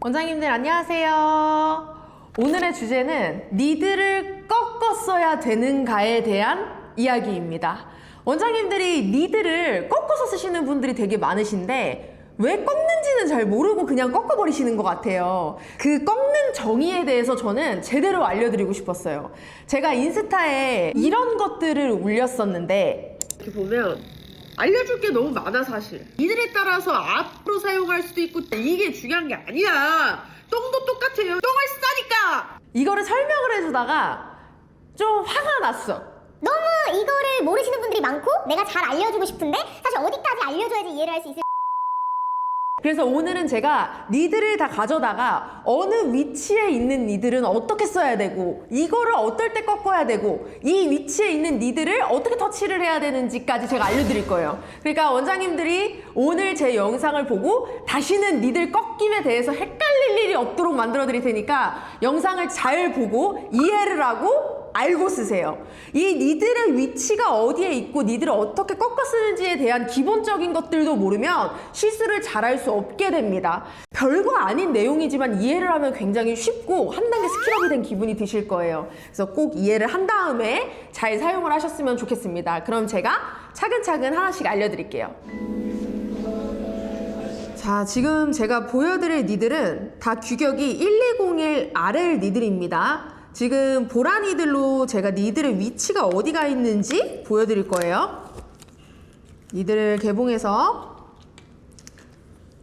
원장님들 안녕하세요. 오늘의 주제는 니들을 꺾었어야 되는가에 대한 이야기입니다. 원장님들이 니들을 꺾어서 쓰시는 분들이 되게 많으신데 왜 꺾는지는 잘 모르고 그냥 꺾어버리시는 것 같아요. 그 꺾는 정의에 대해서 저는 제대로 알려드리고 싶었어요. 제가 인스타에 이런 것들을 올렸었는데 이렇게 보면 알려줄 게 너무 많아 사실. 이들에 따라서 앞으로 사용할 수도 있고 이게 중요한 게 아니야. 똥도 똑같아요. 똥을 싸니까. 이거를 설명을 해주다가 좀 화가 났어. 너무 이거를 모르시는 분들이 많고 내가 잘 알려주고 싶은데 사실 어디까지 알려줘야지 이해를 할 수 있을. 그래서 오늘은 제가 니들을 다 가져다가 어느 위치에 있는 니들은 어떻게 써야 되고 이거를 어떨 때 꺾어야 되고 이 위치에 있는 니들을 어떻게 터치를 해야 되는지까지 제가 알려드릴 거예요. 그러니까 원장님들이 오늘 제 영상을 보고 다시는 니들 꺾임에 대해서 헷갈릴 일이 없도록 만들어 드릴 테니까 영상을 잘 보고 이해를 하고 알고 쓰세요. 이 니들의 위치가 어디에 있고 니들을 어떻게 꺾어 쓰는지에 대한 기본적인 것들도 모르면 실수를 잘할 수 없게 됩니다. 별거 아닌 내용이지만 이해를 하면 굉장히 쉽고 한 단계 스킬업이 된 기분이 드실 거예요. 그래서 꼭 이해를 한 다음에 잘 사용을 하셨으면 좋겠습니다. 그럼 제가 차근차근 하나씩 알려드릴게요. 자, 지금 제가 보여드릴 니들은 다 규격이 1201 RL 니들입니다. 지금 보라 니들로 제가 니들의 위치가 어디가 있는지 보여드릴 거예요. 니들을 개봉해서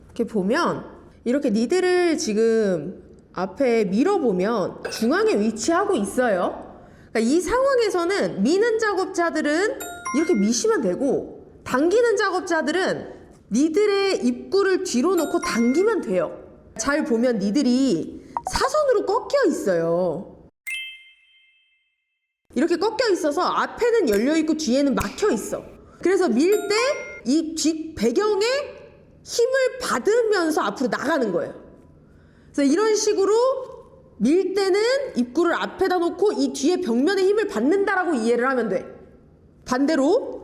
이렇게 보면 이렇게 니들을 지금 앞에 밀어보면 중앙에 위치하고 있어요. 그러니까 이 상황에서는 미는 작업자들은 이렇게 미시면 되고 당기는 작업자들은 니들의 입구를 뒤로 놓고 당기면 돼요. 잘 보면 니들이 사선으로 꺾여 있어요. 이렇게 꺾여 있어서 앞에는 열려 있고 뒤에는 막혀 있어. 그래서 밀 때 이 뒷 배경에 힘을 받으면서 앞으로 나가는 거예요. 그래서 이런 식으로 밀 때는 입구를 앞에다 놓고 이 뒤에 벽면에 힘을 받는다라고 이해를 하면 돼. 반대로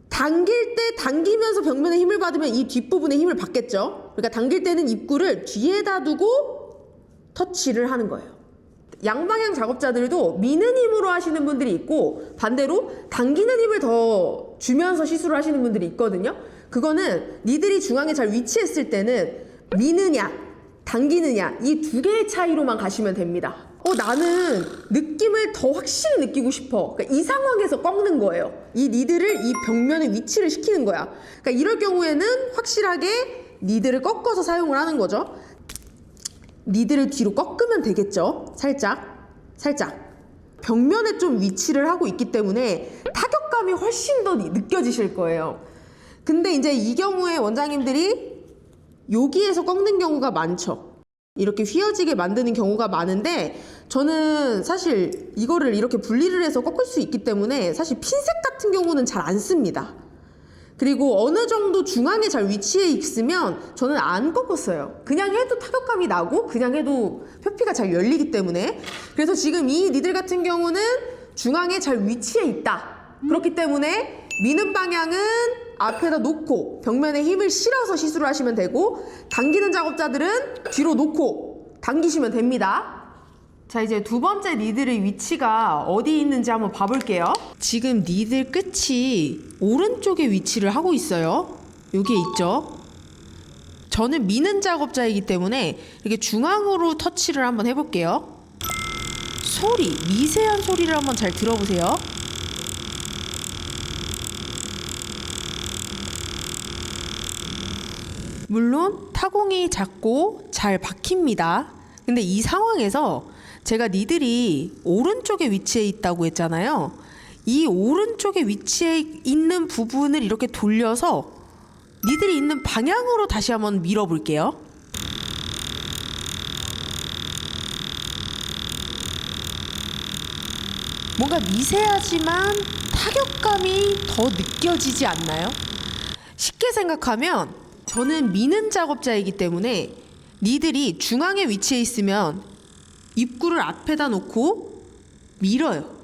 당길 때 당기면서 벽면에 힘을 받으면 이 뒷부분에 힘을 받겠죠. 그러니까 당길 때는 입구를 뒤에다 두고 터치를 하는 거예요. 양방향 작업자들도 미는 힘으로 하시는 분들이 있고 반대로 당기는 힘을 더 주면서 시술을 하시는 분들이 있거든요. 그거는 니들이 중앙에 잘 위치했을 때는 미느냐 당기느냐 이 두 개의 차이로만 가시면 됩니다. 나는 느낌을 더 확실히 느끼고 싶어. 그러니까 이 상황에서 꺾는 거예요. 이 니들을 이 벽면에 위치를 시키는 거야. 그러니까 이럴 경우에는 확실하게 니들을 꺾어서 사용을 하는 거죠. 니들을 뒤로 꺾으면 되겠죠. 살짝 벽면에 좀 위치를 하고 있기 때문에 타격감이 훨씬 더 느껴지실 거예요. 근데 이제 이 경우에 원장님들이 여기에서 꺾는 경우가 많죠. 이렇게 휘어지게 만드는 경우가 많은데 저는 사실 이거를 이렇게 분리를 해서 꺾을 수 있기 때문에 사실 핀셋 같은 경우는 잘 안 씁니다. 그리고 어느 정도 중앙에 잘 위치해 있으면 저는 안 꺾었어요. 그냥 해도 타격감이 나고 그냥 해도 표피가 잘 열리기 때문에. 그래서 지금 이 니들 같은 경우는 중앙에 잘 위치해 있다. 그렇기 때문에 미는 방향은 앞에다 놓고 벽면에 힘을 실어서 시술을 하시면 되고 당기는 작업자들은 뒤로 놓고 당기시면 됩니다. 자, 이제 두 번째 니들의 위치가 어디 있는지 한번 봐볼게요. 지금 니들 끝이 오른쪽에 위치를 하고 있어요. 여기에 있죠. 저는 미는 작업자이기 때문에 이렇게 중앙으로 터치를 한번 해볼게요. 소리, 미세한 소리를 한번 잘 들어보세요. 물론 타공이 작고 잘 박힙니다. 근데 이 상황에서 제가 니들이 오른쪽에 위치해 있다고 했잖아요. 이 오른쪽에 위치해 있는 부분을 이렇게 돌려서 니들이 있는 방향으로 다시 한번 밀어볼게요. 뭔가 미세하지만 타격감이 더 느껴지지 않나요? 쉽게 생각하면 저는 미는 작업자이기 때문에 니들이 중앙에 위치해 있으면 입구를 앞에다 놓고 밀어요.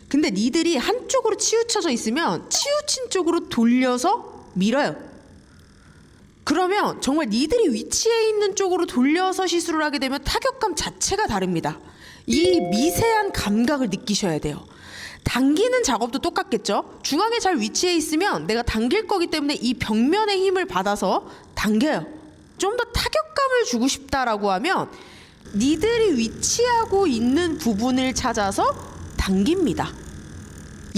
근데 니들이 한쪽으로 치우쳐져 있으면 치우친 쪽으로 돌려서 밀어요. 그러면 정말 니들이 위치해 있는 쪽으로 돌려서 시술을 하게 되면 타격감 자체가 다릅니다. 이 미세한 감각을 느끼셔야 돼요. 당기는 작업도 똑같겠죠? 중앙에 잘 위치해 있으면 내가 당길 거기 때문에 이 벽면에 힘을 받아서 당겨요. 좀 더 타격감을 주고 싶다라고 하면 니들이 위치하고 있는 부분을 찾아서 당깁니다.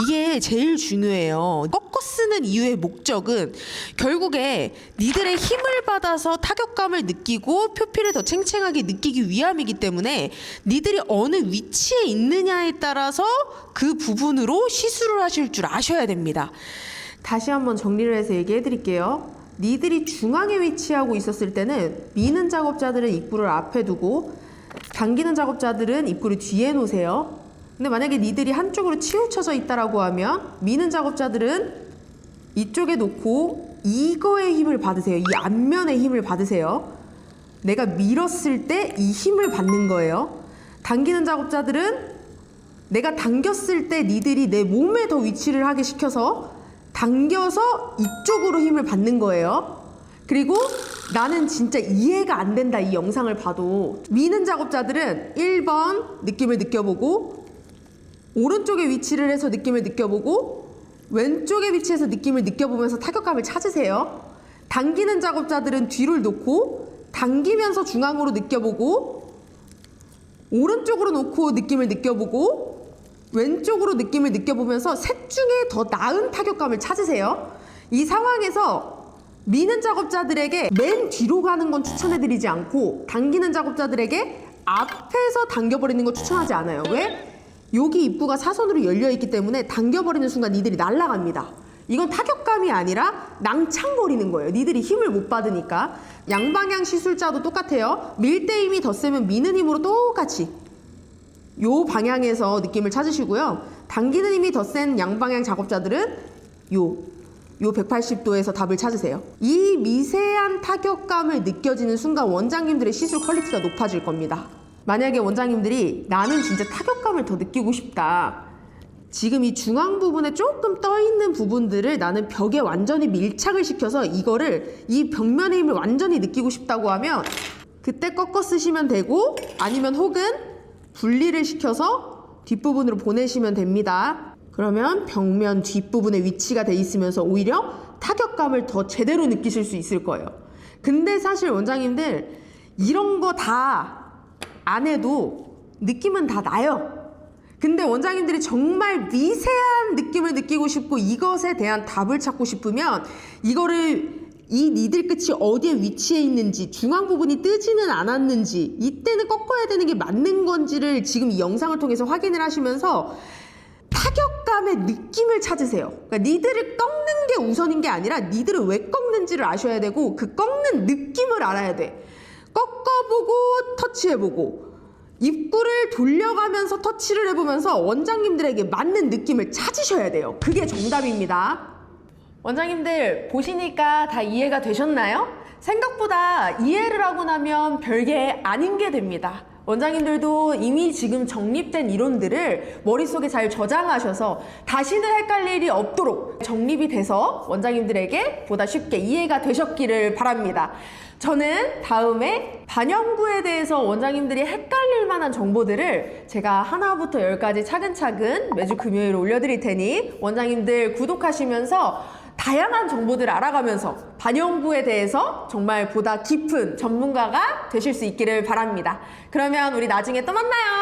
이게 제일 중요해요. 꺾어 쓰는 이유의 목적은 결국에 니들의 힘을 받아서 타격감을 느끼고 표피를 더 챙챙하게 느끼기 위함이기 때문에 니들이 어느 위치에 있느냐에 따라서 그 부분으로 시술을 하실 줄 아셔야 됩니다. 다시 한번 정리를 해서 얘기해 드릴게요. 니들이 중앙에 위치하고 있었을 때는 미는 작업자들은 입구를 앞에 두고 당기는 작업자들은 입구를 뒤에 놓으세요. 근데 만약에 니들이 한쪽으로 치우쳐져 있다라고 하면 미는 작업자들은 이쪽에 놓고 이거에 힘을 받으세요. 이 앞면에 힘을 받으세요. 내가 밀었을 때 이 힘을 받는 거예요. 당기는 작업자들은 내가 당겼을 때 니들이 내 몸에 더 위치를 하게 시켜서 당겨서 이쪽으로 힘을 받는 거예요. 그리고 나는 진짜 이해가 안 된다, 이 영상을 봐도. 미는 작업자들은 1번 느낌을 느껴보고 오른쪽에 위치를 해서 느낌을 느껴보고 왼쪽에 위치해서 느낌을 느껴보면서 타격감을 찾으세요. 당기는 작업자들은 뒤를 놓고 당기면서 중앙으로 느껴보고 오른쪽으로 놓고 느낌을 느껴보고 왼쪽으로 느낌을 느껴보면서 셋 중에 더 나은 타격감을 찾으세요. 이 상황에서 미는 작업자들에게 맨 뒤로 가는 건 추천해드리지 않고 당기는 작업자들에게 앞에서 당겨버리는 거 추천하지 않아요. 왜? 여기 입구가 사선으로 열려있기 때문에 당겨버리는 순간 니들이 날아갑니다. 이건 타격감이 아니라 낭창거리는 거예요. 니들이 힘을 못 받으니까. 양방향 시술자도 똑같아요. 밀 때 힘이 더 세면 미는 힘으로 똑같이 요 방향에서 느낌을 찾으시고요. 당기는 힘이 더 센 양방향 작업자들은 요 180도에서 답을 찾으세요. 이 미세한 타격감을 느껴지는 순간 원장님들의 시술 퀄리티가 높아질 겁니다. 만약에 원장님들이 나는 진짜 타격감을 더 느끼고 싶다. 지금 이 중앙 부분에 조금 떠 있는 부분들을 나는 벽에 완전히 밀착을 시켜서 이거를 이 벽면의 힘을 완전히 느끼고 싶다고 하면 그때 꺾어 쓰시면 되고 아니면 혹은 분리를 시켜서 뒷부분으로 보내시면 됩니다. 그러면 벽면 뒷부분에 위치가 돼 있으면서 오히려 타격감을 더 제대로 느끼실 수 있을 거예요. 근데 사실 원장님들 이런 거 다 안 해도 느낌은 다 나요. 근데 원장님들이 정말 미세한 느낌을 느끼고 싶고 이것에 대한 답을 찾고 싶으면 이거를 이 니들 끝이 어디에 위치해 있는지 중앙 부분이 뜨지는 않았는지 이때는 꺾어야 되는 게 맞는 건지를 지금 이 영상을 통해서 확인을 하시면서 타격감의 느낌을 찾으세요. 그러니까 니들을 꺾는 게 우선인 게 아니라 니들을 왜 꺾는지를 아셔야 되고 그 꺾는 느낌을 알아야 돼. 꺾어보고 터치해보고 입구를 돌려가면서 터치를 해보면서 원장님들에게 맞는 느낌을 찾으셔야 돼요. 그게 정답입니다. 원장님들 보시니까 다 이해가 되셨나요? 생각보다 이해를 하고 나면 별게 아닌 게 됩니다. 원장님들도 이미 지금 정립된 이론들을 머릿속에 잘 저장하셔서 다시는 헷갈릴 일이 없도록 정립이 돼서 원장님들에게 보다 쉽게 이해가 되셨기를 바랍니다. 저는 다음에 반영구에 대해서 원장님들이 헷갈릴 만한 정보들을 제가 하나부터 10까지 차근차근 매주 금요일 올려드릴 테니 원장님들 구독하시면서 다양한 정보들을 알아가면서 반영구에 대해서 정말 보다 깊은 전문가가 되실 수 있기를 바랍니다. 그러면 우리 나중에 또 만나요.